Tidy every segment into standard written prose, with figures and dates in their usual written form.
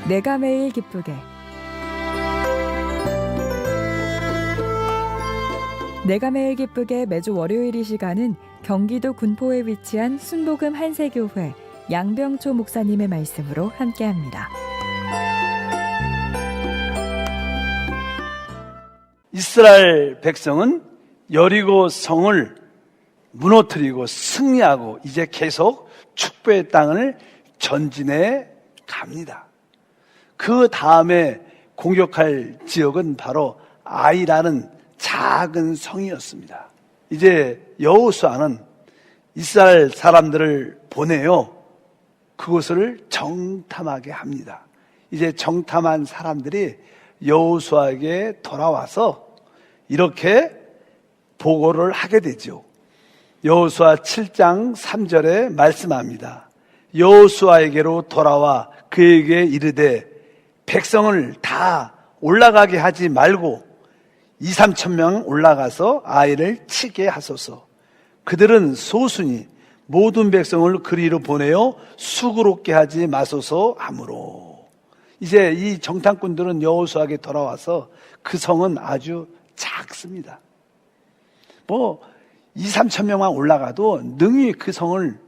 내가 매일 기쁘게. 내가 매일 기쁘게 매주 월요일 이 시간은 경기도 군포에 위치한 순복음 한세교회 양병초 목사님의 말씀으로 함께합니다. 이스라엘 백성은 여리고 성을 무너뜨리고 승리하고 이제 계속 축복의 땅을 전진해 갑니다. 그 다음에 공격할 지역은 바로 아이라는 작은 성이었습니다. 이제 여호수아는 이스라엘 사람들을 보내요. 그곳을 정탐하게 합니다. 이제 정탐한 사람들이 여호수아에게 돌아와서 이렇게 보고를 하게 되죠. 여호수아 7장 3절에 말씀합니다. 여호수아에게로 돌아와 그에게 이르되 백성을 다 올라가게 하지 말고 2-3천 명 올라가서 아이를 치게 하소서. 그들은 소수니 모든 백성을 그리로 보내어 수고롭게 하지 마소서 하므로. 이제 이 정탐꾼들은 여호수아에게 돌아와서 그 성은 아주 작습니다. 2-3천 명만 올라가도 능히 그 성을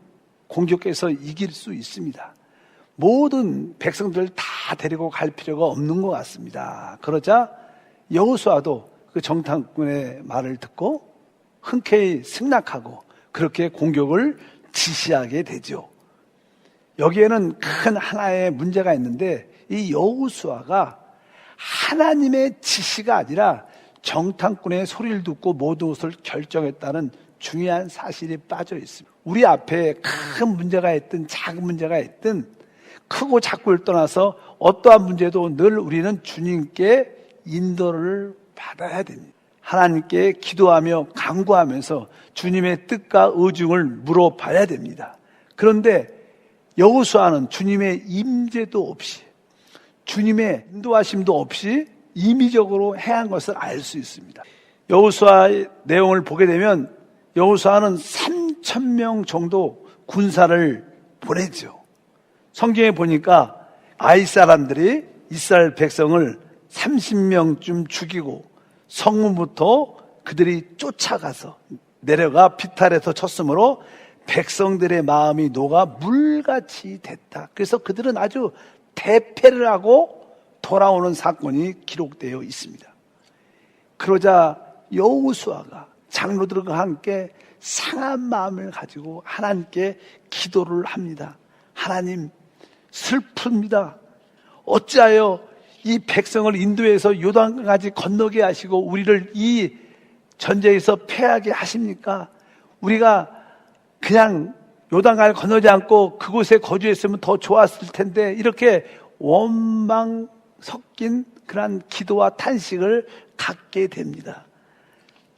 공격해서 이길 수 있습니다. 모든 백성들을 다 데리고 갈 필요가 없는 것 같습니다. 그러자 여호수아도 그 정탐꾼의 말을 듣고 흔쾌히 승낙하고 그렇게 공격을 지시하게 되죠. 여기에는 큰 하나의 문제가 있는데 이 여호수아가 하나님의 지시가 아니라 정탐꾼의 소리를 듣고 모든 것을 결정했다는 중요한 사실이 빠져 있습니다. 우리 앞에 큰 문제가 있든 작은 문제가 있든 크고 작고를 떠나서 어떠한 문제도 늘 우리는 주님께 인도를 받아야 됩니다. 하나님께 기도하며 간구하면서 주님의 뜻과 의중을 물어봐야 됩니다. 그런데 여호수아는 주님의 임재도 없이 주님의 인도하심도 없이 임의적으로 행한 것을 알 수 있습니다. 여호수아의 내용을 보게 되면 여호수아는 3,000명 정도 군사를 보내죠. 성경에 보니까 아이 사람들이 이스라엘 백성을 30명쯤 죽이고 성문부터 그들이 쫓아가서 내려가 비탈에서 쳤으므로 백성들의 마음이 녹아 물같이 됐다. 그래서 그들은 아주 대패를 하고 돌아오는 사건이 기록되어 있습니다. 그러자 여호수아가 장로들과 함께 상한 마음을 가지고 하나님께 기도를 합니다. 하나님, 슬픕니다. 어찌하여 이 백성을 인도해서 요단강까지 건너게 하시고 우리를 이 전쟁에서 패하게 하십니까? 우리가 그냥 요단강을 건너지 않고 그곳에 거주했으면 더 좋았을 텐데 이렇게 원망 섞인 그런 기도와 탄식을 갖게 됩니다.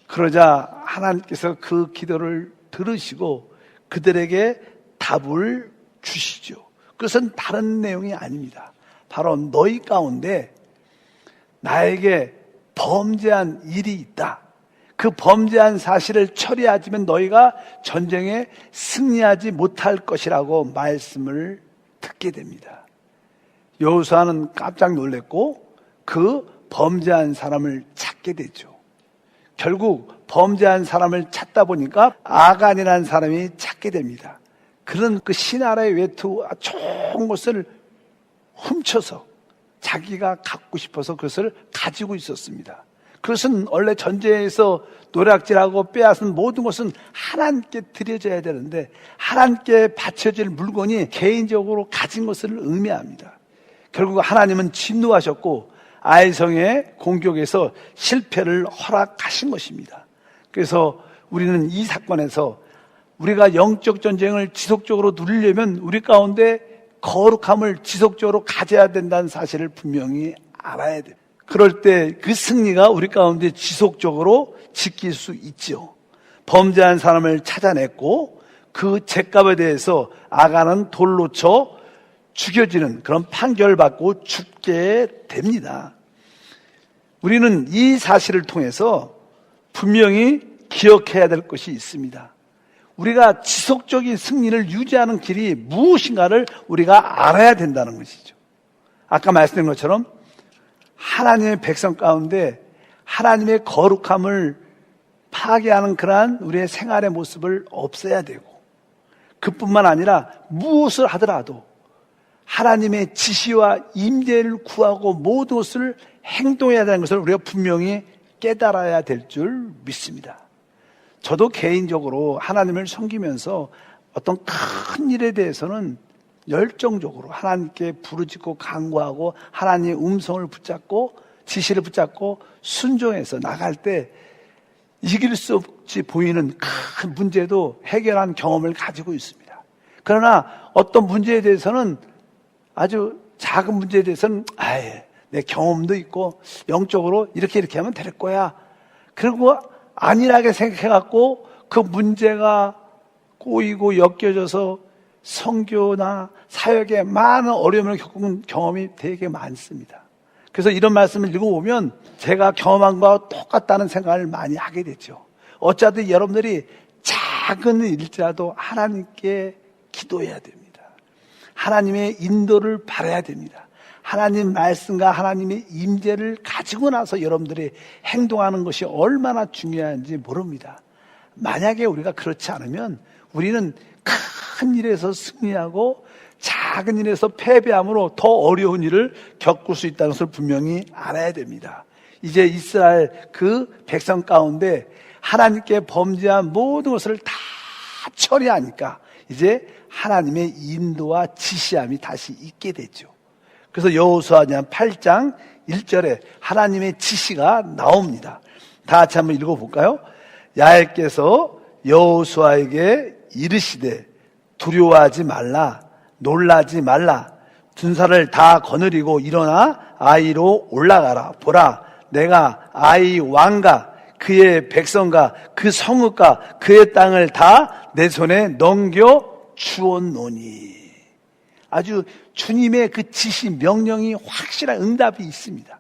그러자 하나님께서 그 기도를 들으시고 그들에게 답을 주시죠. 그것은 다른 내용이 아닙니다. 바로 너희 가운데 나에게 범죄한 일이 있다. 그 범죄한 사실을 처리하지만 너희가 전쟁에 승리하지 못할 것이라고 말씀을 듣게 됩니다. 여호수아는 깜짝 놀랐고 그 범죄한 사람을 찾게 되죠. 결국 범죄한 사람을 찾다 보니까 아간이라는 사람이 찾게 됩니다. 그는 그 신하라의 외투 좋은 것을 훔쳐서 자기가 갖고 싶어서 그것을 가지고 있었습니다. 그것은 원래 전쟁에서 노략질하고 빼앗은 모든 것은 하나님께 드려져야 되는데 하나님께 바쳐질 물건이 개인적으로 가진 것을 의미합니다. 결국 하나님은 진노하셨고 아이성의 공격에서 실패를 허락하신 것입니다. 그래서 우리는 이 사건에서 우리가 영적 전쟁을 지속적으로 누리려면 우리 가운데 거룩함을 지속적으로 가져야 된다는 사실을 분명히 알아야 돼요. 그럴 때 그 승리가 우리 가운데 지속적으로 지킬 수 있죠. 범죄한 사람을 찾아냈고 그 죄값에 대해서 아간은 돌로 쳐 죽여지는 그런 판결을 받고 죽게 됩니다. 우리는 이 사실을 통해서 분명히 기억해야 될 것이 있습니다. 우리가 지속적인 승리를 유지하는 길이 무엇인가를 우리가 알아야 된다는 것이죠. 아까 말씀드린 것처럼 하나님의 백성 가운데 하나님의 거룩함을 파괴하는 그러한 우리의 생활의 모습을 없애야 되고, 그뿐만 아니라 무엇을 하더라도 하나님의 지시와 임재를 구하고 모든 것을 행동해야 되는 것을 우리가 분명히 깨달아야 될 줄 믿습니다. 저도 개인적으로 하나님을 섬기면서 어떤 큰 일에 대해서는 열정적으로 하나님께 부르짖고 간구하고 하나님의 음성을 붙잡고 지시를 붙잡고 순종해서 나갈 때 이길 수 없이 보이는 큰 문제도 해결한 경험을 가지고 있습니다. 그러나 어떤 문제에 대해서는, 아주 작은 문제에 대해서는 내 경험도 있고 영적으로 이렇게 하면 될 거야, 그리고 안일하게 생각해갖고 그 문제가 꼬이고 엮여져서 선교나 사역에 많은 어려움을 겪은 경험이 되게 많습니다. 그래서 이런 말씀을 읽어보면 제가 경험한 것과 똑같다는 생각을 많이 하게 되죠. 어쩌든 여러분들이 작은 일이라도 하나님께 기도해야 됩니다. 하나님의 인도를 바라야 됩니다. 하나님 말씀과 하나님의 임재를 가지고 나서 여러분들이 행동하는 것이 얼마나 중요한지 모릅니다. 만약에 우리가 그렇지 않으면 우리는 큰 일에서 승리하고 작은 일에서 패배함으로 더 어려운 일을 겪을 수 있다는 것을 분명히 알아야 됩니다. 이제 이스라엘 그 백성 가운데 하나님께 범죄한 모든 것을 다 처리하니까 이제 하나님의 인도와 지시함이 다시 있게 되죠. 그래서 여호수아 8장 1절에 하나님의 지시가 나옵니다. 다 같이 한번 읽어볼까요? 야훼께서 여호수아에게 이르시되 두려워하지 말라, 놀라지 말라, 군사를 다 거느리고 일어나 아이로 올라가라. 보라, 내가 아이 왕과 그의 백성과 그 성읍과 그의 땅을 다 내 손에 넘겨 주었노니. 아주 주님의 그 지시 명령이 확실한 응답이 있습니다.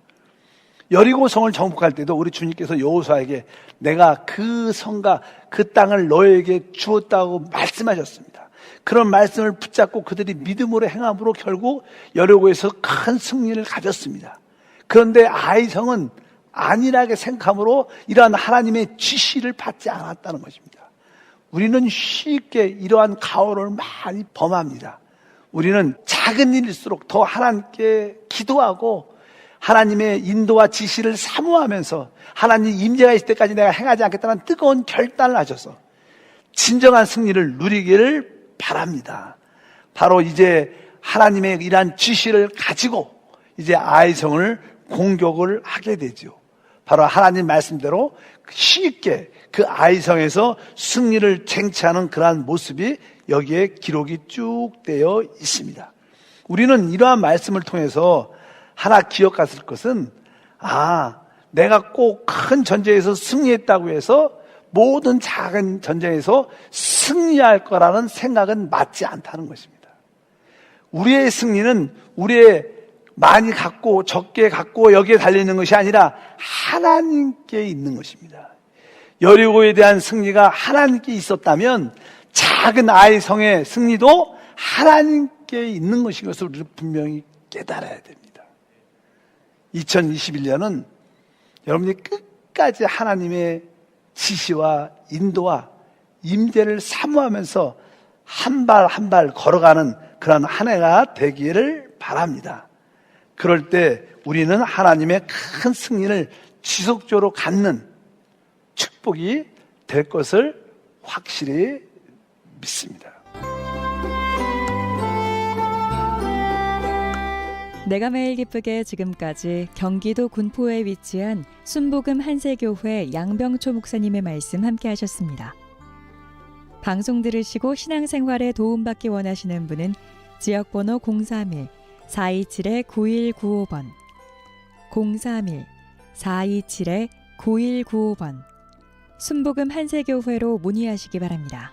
여리고성을 정복할 때도 우리 주님께서 여호수아에게 내가 그 성과 그 땅을 너에게 주었다고 말씀하셨습니다. 그런 말씀을 붙잡고 그들이 믿음으로 행함으로 결국 여리고에서 큰 승리를 가졌습니다. 그런데 아이성은 안일하게 생각함으로 이러한 하나님의 지시를 받지 않았다는 것입니다. 우리는 쉽게 이러한 가오를 많이 범합니다. 우리는 작은 일일수록 더 하나님께 기도하고 하나님의 인도와 지시를 사모하면서 하나님 임재가 있을 때까지 내가 행하지 않겠다는 뜨거운 결단을 하셔서 진정한 승리를 누리기를 바랍니다. 바로 이제 하나님의 이러한 지시를 가지고 이제 아이성을 공격을 하게 되죠. 바로 하나님 말씀대로 쉽게 그 아이성에서 승리를 쟁취하는 그러한 모습이 여기에 기록이 쭉 되어 있습니다. 우리는 이러한 말씀을 통해서 하나 기억할 것은, 내가 꼭 큰 전쟁에서 승리했다고 해서 모든 작은 전쟁에서 승리할 거라는 생각은 맞지 않다는 것입니다. 우리의 승리는 우리의 많이 갖고 적게 갖고 여기에 달려있는 것이 아니라 하나님께 있는 것입니다. 여리고에 대한 승리가 하나님께 있었다면 작은 아이성의 승리도 하나님께 있는 것인 것을 우리는 분명히 깨달아야 됩니다. 2021년은 여러분이 끝까지 하나님의 지시와 인도와 임재를 사모하면서 한 발 한 발 걸어가는 그런 한 해가 되기를 바랍니다. 그럴 때 우리는 하나님의 큰 승리를 지속적으로 갖는 축복이 될 것을 확실히 믿습니다. 내가 매일 기쁘게 지금까지 경기도 군포에 위치한 순복음 한세교회 양병초 목사님의 말씀 함께 하셨습니다. 방송 들으시고 신앙생활에 도움받기 원하시는 분은 지역번호 031-427-9195번 031-427-9195번 순복음 한세교회로 문의하시기 바랍니다.